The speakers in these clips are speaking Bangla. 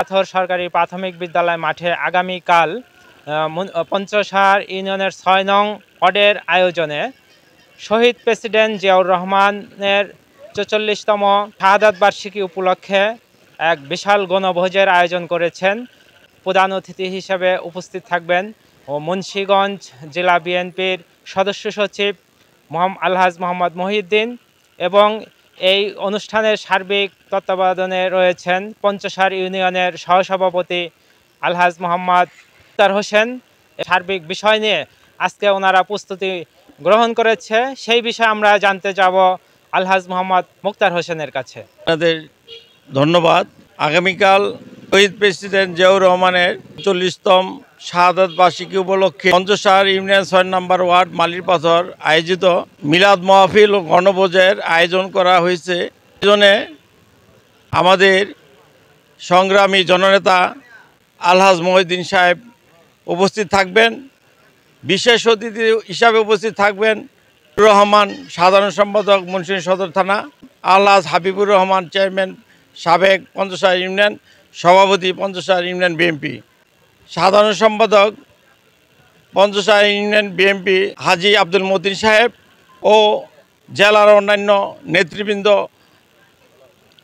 পাথর সরকারি প্রাথমিক বিদ্যালয় মাঠে আগামীকাল পঞ্চসার ইউনিয়নের ৬ নং ওয়ার্ডের আয়োজনে শহীদ প্রেসিডেন্ট জিয়াউর রহমানের ৪৪তম শাহাদাত বার্ষিকী উপলক্ষে এক বিশাল গণভোজের আয়োজন করেছেন। প্রধান অতিথি হিসেবে উপস্থিত থাকবেন ও মুন্সিগঞ্জ জেলা বিএনপির সদস্য সচিব আলহাজ মোহাম্মদ মহিউদ্দিন এবং এই অনুষ্ঠানের সার্বিক তত্ত্বাবধানে রয়েছেন পঞ্চসার ইউনিয়নের সহসভাপতি আলহাজ মোহাম্মদ মুক্তার হোসেন। সার্বিক বিষয় নিয়ে আজকে ওনারা প্রস্তুতি গ্রহণ করেছে, সেই বিষয়ে আমরা জানতে যাব আলহাজ মোহাম্মদ মুক্তার হোসেনের কাছে। আপনাদের ধন্যবাদ। আগামীকাল শহীদ প্রেসিডেন্ট জিয়াউর রহমানের ৪৪তম শাহাদাত বার্ষিকী উপলক্ষে পঞ্চসার ইউনিয়ন ৬ নম্বর ওয়ার্ড মালিরপাথর আয়োজিত মিলাদ মাহফিল ও গণভোজের আয়োজন করা হয়েছে। আয়োজনে আমাদের সংগ্রামী জননেতা আলহাজ মহিউদ্দিন সাহেব উপস্থিত থাকবেন। বিশেষ অতিথি হিসাবে উপস্থিত থাকবেন রহমান সাধারণ সম্পাদক মুন্সিগঞ্জ সদর থানা, আলহাজ হাবিবুর রহমান চেয়ারম্যান সাবেক পঞ্চসার ইউনিয়ন সভাপতি পঞ্চসার ইউনিয়ন বিএনপি, সাধারণ সম্পাদক পঞ্চসার ইউনিয়ন বিএনপি হাজি আব্দুল মতিন সাহেব ও জেলার অন্যান্য নেতৃবৃন্দ,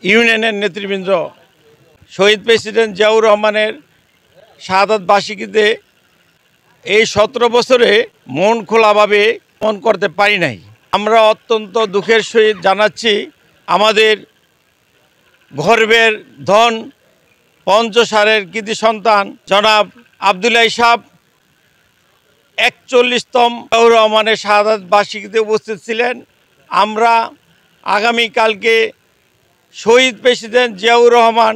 ইউনিয়নের নেতৃবৃন্দ। শহীদ প্রেসিডেন্ট জিয়াউর রহমানের শাহাদাত বার্ষিকীতে এই ১৭ বছরে মন খোলাভাবে মন করতে পারি নাই। আমরা অত্যন্ত দুঃখের সহিত জানাচ্ছি আমাদের গর্বের ধন পঞ্চসারের কৃতি সন্তান জনাব আবদুল্লাহ সাহেব ৪১তম জিয়াউর রহমানের শাহাদাত বার্ষিকীতে উপস্থিত ছিলেন। আমরা আগামীকালকে শহীদ প্রেসিডেন্ট জিয়াউর রহমান,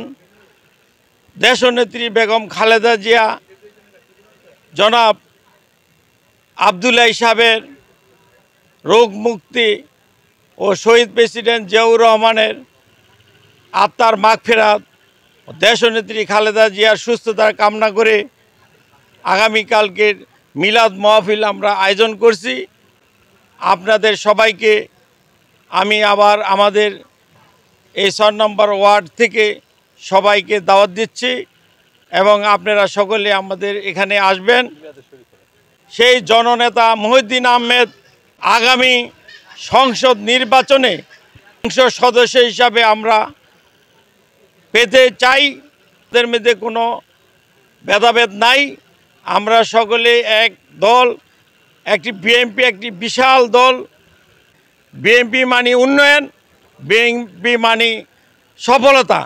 দেশনেত্রী বেগম খালেদা জিয়া, জনাব আবদুল্লাহ সাহেবের রোগ মুক্তি ও শহীদ প্রেসিডেন্ট জিয়াউর রহমানের আত্মার মাগফিরাত, দেশনেত্রী খালেদা জিয়ার সুস্থতার কামনা করে আগামীকালকের মিলাদ মাহফিল আমরা আয়োজন করছি। আপনাদের সবাইকে আমি আবার আমাদের এই ৬ নম্বর ওয়ার্ড থেকে সবাইকে দাওয়াত দিচ্ছি এবং আপনারা সকলে আমাদের এখানে আসবেন। সেই জননেতা মহিউদ্দিন আহমেদ আগামী সংসদ নির্বাচনে সংসদ সদস্য হিসাবে আমরা পেতে চাই। এদের মধ্যে কোনো ভেদাভেদ নাই। আমরা সকলে এক দল, একটি বিএনপি একটি বিশাল দল। বিএনপি মানে উন্নয়ন, বিএনপি মানে সফলতা।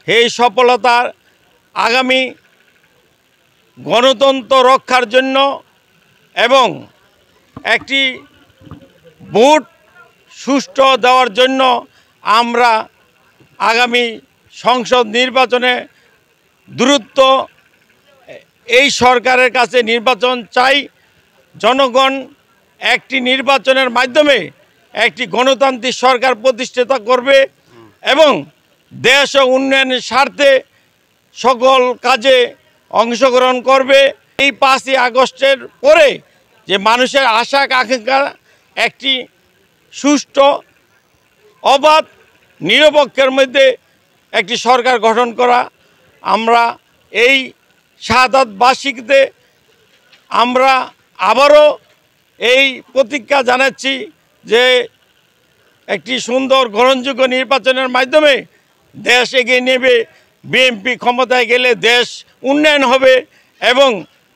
এই সফলতার আগামী গণতন্ত্র রক্ষার জন্য এবং একটি ভোট সুষ্ঠু দেওয়ার জন্য আমরা আগামী সংসদ নির্বাচনে দ্রুত এই সরকারের কাছে নির্বাচন চাই। জনগণ একটি নির্বাচনের মাধ্যমে একটি গণতান্ত্রিক সরকার প্রতিষ্ঠা করবে এবং দেশ ও উন্নয়নের স্বার্থে সকল কাজে অংশগ্রহণ করবে। এই ৫ই আগস্টের পরে যে মানুষের আশা আকাঙ্ক্ষা একটি সুষ্ঠু, অবাধ, নিরপেক্ষের মধ্যে একটি সরকার গঠন করা। আমরা এই শাহাদাত বার্ষিকীতে আমরা আবারও এই প্রতিজ্ঞা জানাচ্ছি যে একটি সুন্দর গ্রহণযোগ্য নির্বাচনের মাধ্যমে দেশ এগিয়ে নেবে। বিএনপি ক্ষমতায় গেলে দেশ উন্নয়ন হবে এবং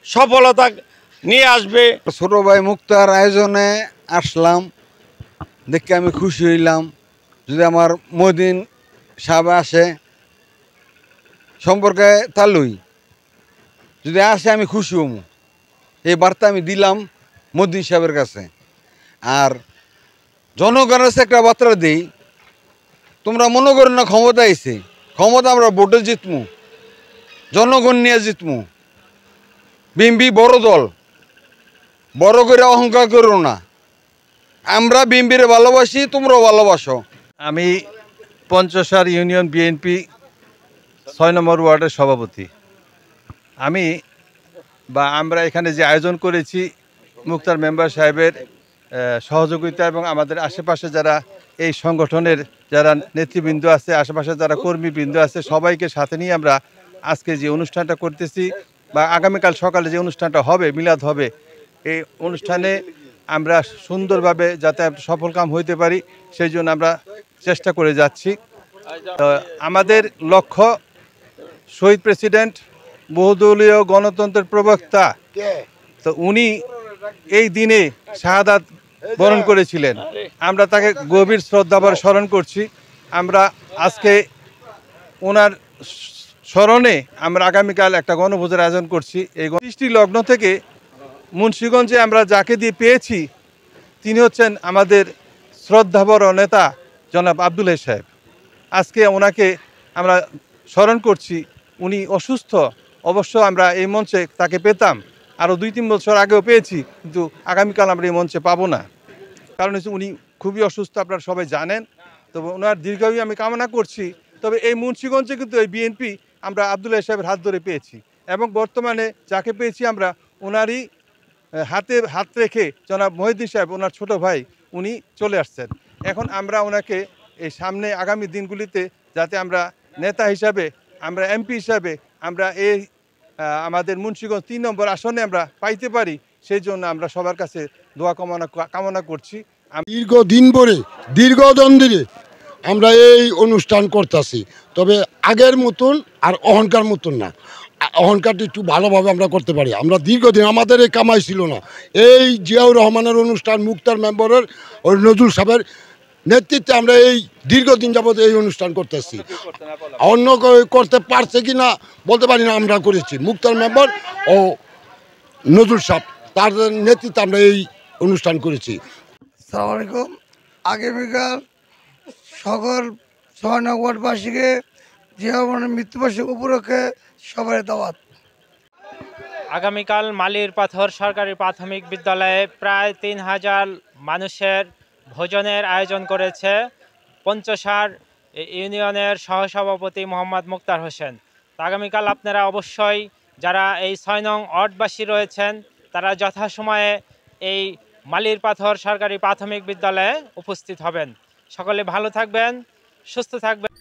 সফলতা নিয়ে আসবে। ছোট ভাই মুক্তার আয়োজনে আসলাম, দেখে আমি খুশি হইলাম। যদি আমার মহিউদ্দিন সাহেব আসে সম্পর্কে তালুই যদি আসে আমি খুশি হব। এই বার্তা আমি দিলাম মহিউদ্দিন সাহেবের কাছে। আর জনগণের কাছে একটা বার্তা দিই, তোমরা মনে করো না ক্ষমতা আইছে, ক্ষমতা আমরা ভোটে জিতমু, জনগণ নিয়ে জিতমু। বিএনপি বড় দল, বড় করে অহংকার করো না। আমরা বিএনপিরে ভালোবাসি, তোমরাও ভালোবাসো। আমি পঞ্চসার ইউনিয়ন বিএনপি ৬ নম্বর ওয়ার্ডের সভাপতি। আমরা এখানে যে আয়োজন করেছি মুক্তার মেম্বার সাহেবের সহযোগিতা এবং আমাদের আশেপাশে যারা এই সংগঠনের যারা নেতৃবৃন্দ আছে, আশেপাশে যারা কর্মীবৃন্দ আছে, সবাইকে সাথে নিয়ে আমরা আজকে যে অনুষ্ঠানটা করতেছি বা আগামীকাল সকালে যে অনুষ্ঠানটা হবে, মিলাদ হবে, এই অনুষ্ঠানে আমরা সুন্দরভাবে যাতে সফলকাম হইতে পারি সেই জন্য আমরা চেষ্টা করে যাচ্ছি। তো আমাদের লক্ষ্য শহীদ প্রেসিডেন্ট, বহুদলীয় গণতন্ত্রের প্রবক্তা, তো উনি এই দিনে শাহাদাত বরণ করেছিলেন। আমরা তাকে গভীর শ্রদ্ধাভরে স্মরণ করছি। আমরা আজকে ওনার স্মরণে আমরা আগামীকাল একটা গণভোজের আয়োজন করছি। এই সৃষ্টি লগ্ন থেকে মুন্সিগঞ্জে আমরা যাকে দিয়ে পেয়েছি তিনি হচ্ছেন আমাদের শ্রদ্ধাভর নেতা জনাব আব্দুল হাই সাহেব। আজকে ওনাকে আমরা স্মরণ করছি। উনি অসুস্থ, অবশ্য আমরা এই মঞ্চে তাকে পেতাম, আরও 2-3 বছর আগেও পেয়েছি, কিন্তু আগামীকাল আমরা এই মঞ্চে পাবো না। কারণ হচ্ছে উনি খুবই অসুস্থ, আপনারা সবাই জানেন। তবে ওনার দীর্ঘায়ু আমি কামনা করছি। তবে এই মুন্সিগঞ্জে কিন্তু এই বিএনপি আমরা আব্দুল হাই সাহেবের হাত ধরে পেয়েছি, এবং বর্তমানে যাকে পেয়েছি আমরা ওনারই হাতে হাত রেখে জনাব মহিউদ্দিন সাহেব, ওনার ছোট ভাই, উনি চলে আসছেন। এখন আমরা ওনাকে এই সামনে আগামী দিনগুলিতে যাতে আমরা নেতা হিসাবে, আমরা এমপি হিসাবে আমরা এই আমাদের মুন্সিগঞ্জ 3 নম্বর আসনে আমরা পাইতে পারি, সেই জন্য আমরা সবার কাছে দোয়া কামনা করছি। দীর্ঘদিন ধরে দীর্ঘদ্বন্দ্বে আমরা এই অনুষ্ঠান করতেছি, তবে আগের মতন আর অহংকার মতন না। অহংকারটা একটু ভালোভাবে আমরা করতে পারি। আমরা দীর্ঘদিন, আমাদের এই কামাই ছিল না। এই জিয়াউর রহমানের অনুষ্ঠান, মুক্তার মেম্বারের ওই নজরুল সাহেবের নেতৃত্বে আমরা এই দীর্ঘদিন যাবৎ এই অনুষ্ঠান করতেছি। অন্য করতে পারছে কি না বলতে পারি না, আমরা করেছি। মুক্তার মেম্বার ও নজরুল সাহেব, তার নেতৃত্বে আমরা এই অনুষ্ঠান করেছি। আসসালামু আলাইকুম। আগামীকাল সকল 6 নং ওয়ার্ডবাসীকে জিয়াউর রহমানের মৃত্যুবার্ষিকী উপলক্ষে সবাই দাওয়াত। আগামীকাল মালির পাথর সরকারি প্রাথমিক বিদ্যালয়ে প্রায় 3000 মানুষের ভোজনের আয়োজন করেছে পঞ্চসার ইউনিয়নের সহসভাপতি মোহাম্মদ মুক্তার হোসেন। তো আগামীকাল আপনারা অবশ্যই যারা এই 6 নং ওয়ার্ডবাসী রয়েছেন তারা যথাসময়ে এই মালির পাথর সরকারি প্রাথমিক বিদ্যালয়ে উপস্থিত হবেন। সকলে ভালো থাকবেন, সুস্থ থাকবেন।